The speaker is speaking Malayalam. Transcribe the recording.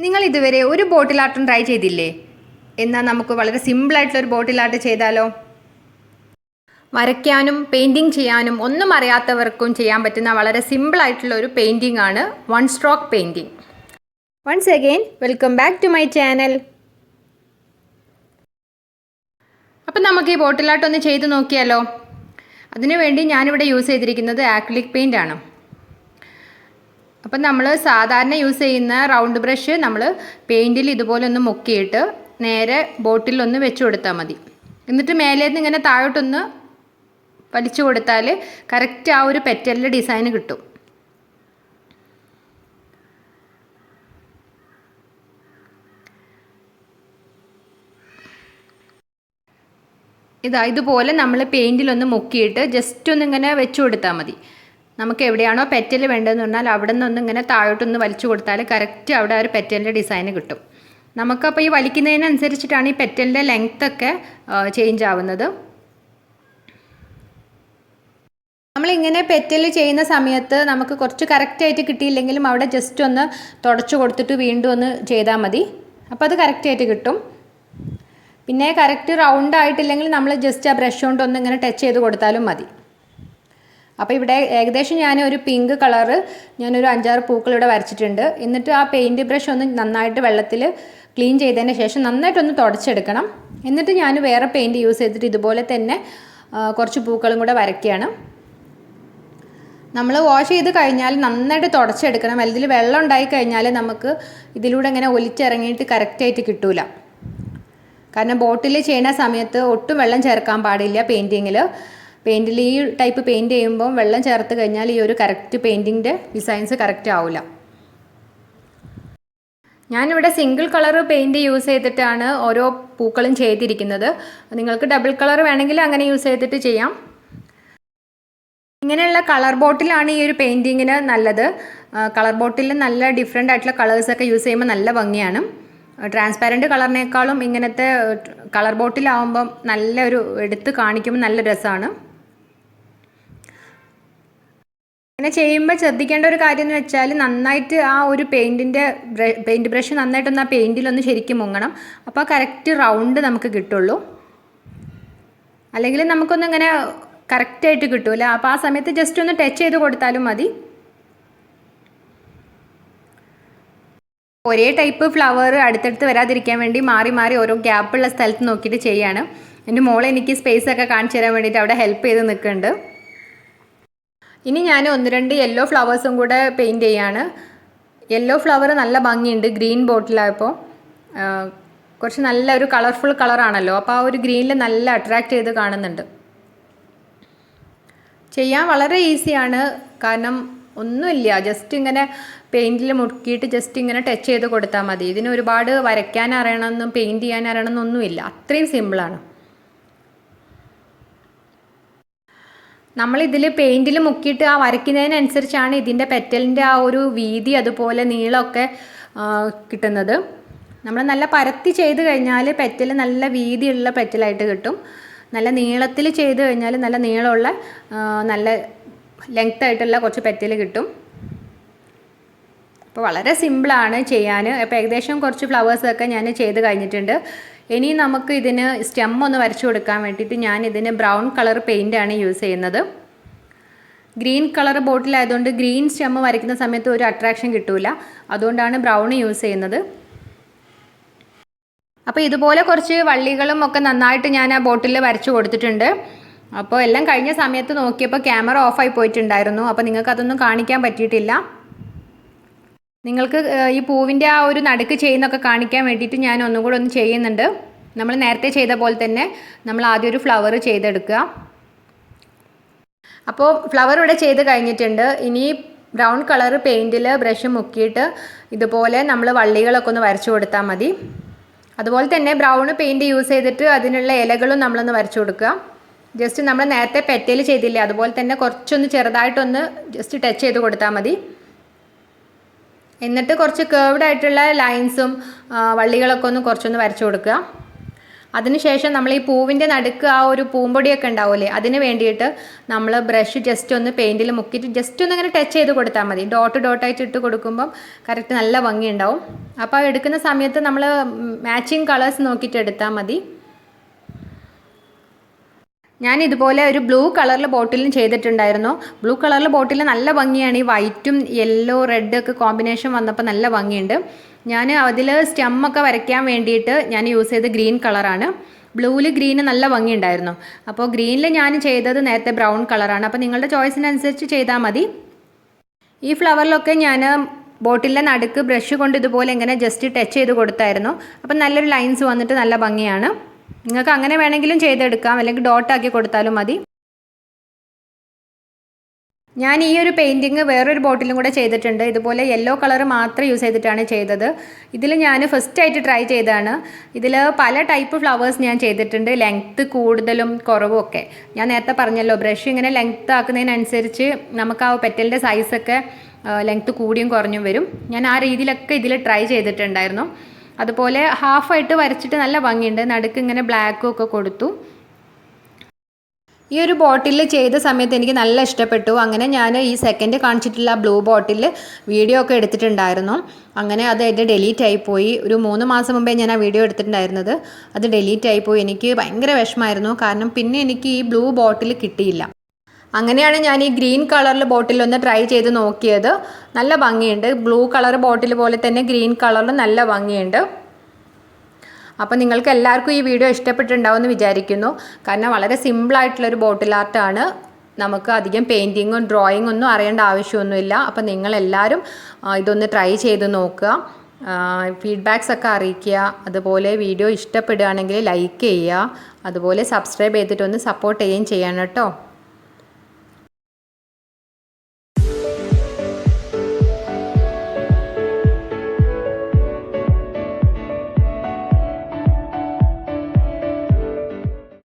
നിങ്ങൾ ഇതുവരെ ഒരു ബോട്ടിൽ ആർട്ടും ട്രൈ ചെയ്തില്ലേ? എന്നാൽ നമുക്ക് വളരെ സിമ്പിളായിട്ടുള്ളൊരു ബോട്ടിൽ ആർട്ട് ചെയ്താലോ? വരയ്ക്കാനും പെയിൻറ്റിങ് ചെയ്യാനും ഒന്നും അറിയാത്തവർക്കും ചെയ്യാൻ പറ്റുന്ന വളരെ സിമ്പിളായിട്ടുള്ള ഒരു പെയിൻറ്റിംഗ് ആണ് one stroke painting. Once again welcome back to my channel. അപ്പം നമുക്ക് ഈ ബോട്ടിൽ ആർട്ട് ഒന്ന് ചെയ്ത് നോക്കിയാലോ? അതിനുവേണ്ടി ഞാനിവിടെ യൂസ് ചെയ്തിരിക്കുന്നത് ആക്രിലിക് പെയിൻ്റ് ആണ്. അപ്പം നമ്മൾ സാധാരണ യൂസ് ചെയ്യുന്ന റൗണ്ട് ബ്രഷ് നമ്മൾ പെയിൻറ്റിൽ ഇതുപോലെ ഒന്ന് മുക്കിയിട്ട് നേരെ ബോട്ടിലൊന്ന് വെച്ച് കൊടുത്താൽ മതി. എന്നിട്ട് മേലേന്ന് ഇങ്ങനെ താഴോട്ടൊന്ന് വലിച്ചു കൊടുത്താൽ കറക്റ്റ് ആ ഒരു പെറ്റലിൻ്റെ ഡിസൈൻ കിട്ടും. ഇതുപോലെ നമ്മൾ പെയിൻറ്റിലൊന്ന് മുക്കിയിട്ട് ജസ്റ്റ് ഒന്ന് ഇങ്ങനെ വെച്ച് കൊടുത്താൽ മതി. നമുക്ക് എവിടെയാണോ പെറ്റൽ വേണ്ടതെന്ന് പറഞ്ഞാൽ അവിടെ നിന്നൊന്ന് ഇങ്ങനെ താഴോട്ടൊന്ന് വലിച്ചു കൊടുത്താൽ കറക്റ്റ് അവിടെ ഒരു പെറ്റലിൻ്റെ ഡിസൈൻ കിട്ടും. നമുക്കപ്പോൾ ഈ വലിക്കുന്നതിനനുസരിച്ചിട്ടാണ് ഈ പെറ്റലിൻ്റെ ലെങ്ത്തൊക്കെ ചേഞ്ച് ആവുന്നത്. നമ്മളിങ്ങനെ പെറ്റൽ ചെയ്യുന്ന സമയത്ത് നമുക്ക് കുറച്ച് കറക്റ്റായിട്ട് കിട്ടിയില്ലെങ്കിലും അവിടെ ജസ്റ്റ് ഒന്ന് തുടച്ചു കൊടുത്തിട്ട് വീണ്ടും ഒന്ന് ചെയ്താൽ മതി. അപ്പോൾ അത് കറക്റ്റായിട്ട് കിട്ടും. പിന്നെ കറക്റ്റ് റൗണ്ട് ആയിട്ടില്ലെങ്കിൽ നമ്മൾ ജസ്റ്റ് ആ ബ്രഷ് കൊണ്ട് ഒന്ന് ഇങ്ങനെ ടച്ച് ചെയ്ത് കൊടുത്താലും മതി. അപ്പോൾ ഇവിടെ ഏകദേശം ഞാൻ ഒരു പിങ്ക് കളറ് ഞാനൊരു 5-6 പൂക്കൾ ഇവിടെ വരച്ചിട്ടുണ്ട്. എന്നിട്ട് ആ പെയിൻറ്റ് ബ്രഷ് ഒന്ന് നന്നായിട്ട് വെള്ളത്തിൽ ക്ലീൻ ചെയ്തതിന് ശേഷം നന്നായിട്ടൊന്ന് തുടച്ചെടുക്കണം. എന്നിട്ട് ഞാൻ വേറെ പെയിൻറ്റ് യൂസ് ചെയ്തിട്ട് ഇതുപോലെ തന്നെ കുറച്ച് പൂക്കളും കൂടെ വരയ്ക്കുകയാണ്. നമ്മൾ വാഷ് ചെയ്ത് കഴിഞ്ഞാൽ നന്നായിട്ട് തുടച്ചെടുക്കണം. അതിൽ വെള്ളം ഉണ്ടായി കഴിഞ്ഞാൽ നമുക്ക് ഇതിലൂടെ ഇങ്ങനെ ഒലിച്ചിറങ്ങിയിട്ട് കറക്റ്റായിട്ട് കിട്ടൂല. കാരണം ബോട്ടിൽ ചെയ്യുന്ന സമയത്ത് ഒട്ടും വെള്ളം ചേർക്കാൻ പാടില്ല. പെയിൻറ്റിൽ ഈ ടൈപ്പ് പെയിൻറ്റ് ചെയ്യുമ്പോൾ വെള്ളം ചേർത്ത് കഴിഞ്ഞാൽ ഈ ഒരു കറക്റ്റ് പെയിൻറ്റിൻ്റെ ഡിസൈൻസ് കറക്റ്റ് ആവില്ല. ഞാനിവിടെ സിംഗിൾ കളർ പെയിൻറ്റ് യൂസ് ചെയ്തിട്ടാണ് ഓരോ പൂക്കളും ചെയ്തിരിക്കുന്നത്. നിങ്ങൾക്ക് ഡബിൾ കളർ വേണമെങ്കിൽ അങ്ങനെ യൂസ് ചെയ്തിട്ട് ചെയ്യാം. ഇങ്ങനെയുള്ള കളർ ബോട്ടിലാണ് ഈ ഒരു പെയിൻറ്റിങ്ങിന് നല്ലത്. കളർ ബോട്ടിൽ നല്ല ഡിഫറെൻ്റ് ആയിട്ടുള്ള കളേഴ്സൊക്കെ യൂസ് ചെയ്യുമ്പോൾ നല്ല ഭംഗിയാണ്. ട്രാൻസ്പാരൻറ്റ് കളറിനേക്കാളും ഇങ്ങനത്തെ കളർ ബോട്ടിലാവുമ്പം നല്ലൊരു എടുത്ത് കാണിക്കുമ്പോൾ നല്ല രസമാണ്. ഇങ്ങനെ ചെയ്യുമ്പോൾ ശ്രദ്ധിക്കേണ്ട ഒരു കാര്യം എന്ന് വെച്ചാൽ നന്നായിട്ട് ആ ഒരു പെയിൻറ്റ് ബ്രഷ് നന്നായിട്ടൊന്ന് ആ പെയിൻറ്റിലൊന്ന് ശരിക്കും മുങ്ങണം. അപ്പോൾ കറക്റ്റ് റൗണ്ട് നമുക്ക് കിട്ടുള്ളൂ. അല്ലെങ്കിൽ നമുക്കൊന്നും ഇങ്ങനെ കറക്റ്റായിട്ട് കിട്ടില്ല. അപ്പോൾ ആ സമയത്ത് ജസ്റ്റ് ഒന്ന് ടച്ച് ചെയ്ത് കൊടുത്താലും മതി. ഒരേ ടൈപ്പ് ഫ്ലവർ അടുത്തടുത്ത് വരാതിരിക്കാൻ വേണ്ടി മാറി മാറി ഓരോ ഗ്യാപ്പുള്ള സ്ഥലത്ത് നോക്കിയിട്ട് ചെയ്യാണ്. എൻ്റെ മോളെ എനിക്ക് സ്പേസൊക്കെ കാണിച്ചു തരാൻ വേണ്ടിയിട്ട് അവിടെ ഹെൽപ്പ് ചെയ്ത് നിൽക്കുന്നുണ്ട്. ഇനി ഞാൻ 1-2 യെല്ലോ ഫ്ലവേഴ്സും കൂടെ പെയിൻറ്റ് ചെയ്യാണ്. യെല്ലോ ഫ്ലവർ നല്ല ഭംഗിയുണ്ട്. ഗ്രീൻ ബോട്ടിലായപ്പോൾ കുറച്ച് നല്ല ഒരു കളർഫുൾ കളറാണല്ലോ. അപ്പോൾ ആ ഒരു ഗ്രീനിൽ നല്ല അട്രാക്റ്റ് ചെയ്ത് കാണുന്നുണ്ട്. ചെയ്യാൻ വളരെ ഈസിയാണ്. കാരണം ഒന്നുമില്ല, ജസ്റ്റ് ഇങ്ങനെ പെയിൻറ്റിൽ മുക്കിയിട്ട് ജസ്റ്റ് ഇങ്ങനെ ടച്ച് ചെയ്ത് കൊടുത്താൽ മതി. ഇതിന് ഒരുപാട് വരയ്ക്കാൻ അറിയണമെന്നും പെയിൻറ്റ് ചെയ്യാൻ അറിയണമെന്നൊന്നുമില്ല. അത്രയും സിമ്പിളാണ്. നമ്മളിതിൽ പെയിൻറ്റിൽ മുക്കിയിട്ട് ആ വരയ്ക്കുന്നതിനനുസരിച്ചാണ് ഇതിൻ്റെ പെറ്റലിൻ്റെ ആ ഒരു വീതി അതുപോലെ നീളമൊക്കെ കിട്ടുന്നത്. നമ്മൾ നല്ല പരത്തി ചെയ്ത് കഴിഞ്ഞാൽ പെറ്റൽ നല്ല വീതിയുള്ള പെറ്റലായിട്ട് കിട്ടും. നല്ല നീളത്തിൽ ചെയ്ത് കഴിഞ്ഞാൽ നല്ല നീളമുള്ള നല്ല ലെങ്ത് ആയിട്ടുള്ള കുറച്ച് പെറ്റൽ കിട്ടും. അപ്പോൾ വളരെ സിമ്പിളാണ് ചെയ്യാൻ. അപ്പോൾ ഏകദേശം കുറച്ച് ഫ്ലവേഴ്സൊക്കെ ഞാൻ ചെയ്ത് കഴിഞ്ഞിട്ടുണ്ട്. ഇനി നമുക്ക് ഇതിന് സ്റ്റെം ഒന്ന് വരച്ചു കൊടുക്കാൻ വേണ്ടിയിട്ട് ഞാൻ ഇതിന് ബ്രൗൺ കളർ പെയിൻ്റാണ് യൂസ് ചെയ്യുന്നത്. ഗ്രീൻ കളർ ബോട്ടിലായതുകൊണ്ട് ഗ്രീൻ സ്റ്റെം വരയ്ക്കുന്ന സമയത്ത് ഒരു അട്രാക്ഷൻ കിട്ടില്ല. അതുകൊണ്ടാണ് ബ്രൗൺ യൂസ് ചെയ്യുന്നത്. അപ്പോൾ ഇതുപോലെ കുറച്ച് വള്ളികളും ഒക്കെ നന്നായിട്ട് ഞാൻ ആ ബോട്ടിൽ വരച്ചു കൊടുത്തിട്ടുണ്ട്. അപ്പോൾ എല്ലാം കഴിഞ്ഞ സമയത്ത് നോക്കിയപ്പോൾ ക്യാമറ ഓഫായി പോയിട്ടുണ്ടായിരുന്നു. അപ്പോൾ നിങ്ങൾക്ക് അതൊന്നും കാണിക്കാൻ പറ്റിയിട്ടില്ല. നിങ്ങൾക്ക് ഈ പൂവിൻ്റെ ആ ഒരു നടുക്ക് ചെയ്യുന്നൊക്കെ കാണിക്കാൻ വേണ്ടിയിട്ട് ഞാൻ ഒന്നും കൂടെ ഒന്ന് ചെയ്യുന്നുണ്ട്. നമ്മൾ നേരത്തെ ചെയ്ത പോലെ തന്നെ നമ്മൾ ആദ്യം ഒരു ഫ്ലവർ ചെയ്തെടുക്കുക. അപ്പോൾ ഫ്ലവർ ഇവിടെ ചെയ്ത് കഴിഞ്ഞിട്ടുണ്ട്. ഇനി ബ്രൗൺ കളർ പെയിൻറ്റിൽ ബ്രഷ് മുക്കിയിട്ട് ഇതുപോലെ നമ്മൾ വള്ളികളൊക്കെ ഒന്ന് വരച്ചു കൊടുത്താൽ മതി. അതുപോലെ തന്നെ ബ്രൗൺ പെയിൻറ്റ് യൂസ് ചെയ്തിട്ട് അതിനുള്ള ഇലകളും നമ്മളൊന്ന് വരച്ചു കൊടുക്കുക. ജസ്റ്റ് നമ്മൾ നേരത്തെ പെറ്റൽ ചെയ്തില്ലേ അതുപോലെ തന്നെ കുറച്ചൊന്ന് ചെറുതായിട്ടൊന്ന് ജസ്റ്റ് ടച്ച് ചെയ്ത് കൊടുത്താൽ മതി. എന്നിട്ട് കുറച്ച് കേർവ്ഡ് ആയിട്ടുള്ള ലൈൻസും വള്ളികളൊക്കെ ഒന്ന് കുറച്ചൊന്ന് വരച്ചു കൊടുക്കുക. അതിനുശേഷം നമ്മൾ ഈ പൂവിൻ്റെ നടുക്ക് ആ ഒരു പൂമ്പൊടിയൊക്കെ ഉണ്ടാവില്ലേ, അതിന് വേണ്ടിയിട്ട് നമ്മൾ ബ്രഷ് ജസ്റ്റ് ഒന്ന് പെയിൻറ്റിൽ മുക്കിയിട്ട് ജസ്റ്റ് ഒന്ന് ഇങ്ങനെ ടച്ച് ചെയ്ത് കൊടുത്താൽ മതി. ഡോട്ട് ഡോട്ടായിട്ട് ഇട്ട് കൊടുക്കുമ്പം കറക്റ്റ് നല്ല ഭംഗി ഉണ്ടാവും. അപ്പോൾ എടുക്കുന്ന സമയത്ത് നമ്മൾ മാച്ചിങ് കളേഴ്സ് നോക്കിയിട്ട് എടുത്താൽ മതി. ഞാൻ ഇതുപോലെ ഒരു ബ്ലൂ കളറിൽ ബോട്ടിലും ചെയ്തിട്ടുണ്ടായിരുന്നു. ബ്ലൂ കളറിൽ ബോട്ടിൽ നല്ല ഭംഗിയാണ്. ഈ വൈറ്റും യെല്ലോ റെഡ് ഒക്കെ കോമ്പിനേഷൻ വന്നപ്പോൾ നല്ല ഭംഗിയുണ്ട്. ഞാൻ അതിൽ സ്റ്റെമ്മൊക്കെ വരയ്ക്കാൻ വേണ്ടിയിട്ട് ഞാൻ യൂസ് ചെയ്ത് ഗ്രീൻ കളറാണ്. ബ്ലൂവിൽ ഗ്രീന് നല്ല ഭംഗിയുണ്ടായിരുന്നു. അപ്പോൾ ഗ്രീനിൽ ഞാൻ ചെയ്തത് നേരത്തെ ബ്രൗൺ കളറാണ്. അപ്പോൾ നിങ്ങളുടെ ചോയ്സിനനുസരിച്ച് ചെയ്താൽ മതി. ഈ ഫ്ലവറിലൊക്കെ ഞാൻ ബോട്ടിലിൻ്റെ നടുക്ക് ബ്രഷ് കൊണ്ട് ഇതുപോലെ ഇങ്ങനെ ജസ്റ്റ് ടച്ച് ചെയ്ത് കൊടുത്തായിരുന്നു. അപ്പം നല്ലൊരു ലൈൻസ് വന്നിട്ട് നല്ല ഭംഗിയാണ്. നിങ്ങൾക്ക് അങ്ങനെ വേണമെങ്കിലും ചെയ്തെടുക്കാം, അല്ലെങ്കിൽ ഡോട്ടാക്കി കൊടുത്താലും മതി. ഞാൻ ഈ ഒരു പെയിൻറ്റിങ് വേറൊരു ബോട്ടിലും കൂടെ ചെയ്തിട്ടുണ്ട്. ഇതുപോലെ യെല്ലോ കളർ മാത്രം യൂസ് ചെയ്തിട്ടാണ് ചെയ്തത്. ഇതിൽ ഞാൻ ഫസ്റ്റായിട്ട് ട്രൈ ചെയ്തതാണ്. ഇതിൽ പല ടൈപ്പ് ഫ്ലവേഴ്സ് ഞാൻ ചെയ്തിട്ടുണ്ട്, ലെങ്ത്ത് കൂടുതലും കുറവും ഒക്കെ. ഞാൻ നേരത്തെ പറഞ്ഞല്ലോ, ബ്രഷ് ഇങ്ങനെ ലെങ്ത്ത് ആക്കുന്നതിനനുസരിച്ച് നമുക്ക് ആ പെറ്റലിൻ്റെ സൈസൊക്കെ ലെങ്ത്ത് കൂടിയും കുറഞ്ഞും വരും. ഞാൻ ആ രീതിയിലൊക്കെ ഇതിൽ ട്രൈ ചെയ്തിട്ടുണ്ടായിരുന്നു. അതുപോലെ ഹാഫായിട്ട് വരച്ചിട്ട് നല്ല ഭംഗിയുണ്ട്. നടുക്ക് ഇങ്ങനെ ബ്ലാക്കും ഒക്കെ കൊടുത്തു. ഈ ഒരു ബോട്ടിൽ ചെയ്ത സമയത്ത് എനിക്ക് നല്ല ഇഷ്ടപ്പെട്ടു. അങ്ങനെ ഞാൻ ഈ സെക്കൻഡ് കാണിച്ചിട്ടുള്ള ബ്ലൂ ബോട്ടിൽ വീഡിയോ ഒക്കെ എടുത്തിട്ടുണ്ടായിരുന്നു. അങ്ങനെ അത് എൻ്റെ ഡിലീറ്റ് ആയിപ്പോയി. ഒരു 3 മാസം മുമ്പേ ഞാൻ ആ വീഡിയോ എടുത്തിട്ടുണ്ടായിരുന്നത്. അത് ഡിലീറ്റ് ആയിപ്പോയി. എനിക്ക് ഭയങ്കര വിഷമമായിരുന്നു. കാരണം പിന്നെ എനിക്ക് ഈ ബ്ലൂ ബോട്ടിൽ കിട്ടിയില്ല. അങ്ങനെയാണ് ഞാൻ ഈ ഗ്രീൻ കളറിൽ ബോട്ടിലൊന്ന് ട്രൈ ചെയ്ത് നോക്കിയത്. നല്ല ഭംഗിയുണ്ട്. ബ്ലൂ കളർ ബോട്ടിൽ പോലെ തന്നെ ഗ്രീൻ കളറിൽ നല്ല ഭംഗിയുണ്ട്. അപ്പോൾ നിങ്ങൾക്ക് എല്ലാവർക്കും ഈ വീഡിയോ ഇഷ്ടപ്പെട്ടിട്ടുണ്ടാവുമെന്ന് വിചാരിക്കുന്നു. കാരണം വളരെ സിമ്പിളായിട്ടുള്ളൊരു ബോട്ടിൽ ആർട്ടാണ്. നമുക്ക് അധികം പെയിൻറ്റിങ്ങും ഡ്രോയിങ്ങും ഒന്നും അറിയേണ്ട ആവശ്യമൊന്നുമില്ല. അപ്പോൾ നിങ്ങളെല്ലാവരും ഇതൊന്ന് ട്രൈ ചെയ്ത് നോക്കുക. ഫീഡ്ബാക്സ് ഒക്കെ അറിയിക്കുക. അതുപോലെ വീഡിയോ ഇഷ്ടപ്പെടുകയാണെങ്കിൽ ലൈക്ക് ചെയ്യുക. അതുപോലെ സബ്സ്ക്രൈബ് ചെയ്തിട്ടൊന്ന് സപ്പോർട്ട് ചെയ്യുകയും ചെയ്യണം കേട്ടോ.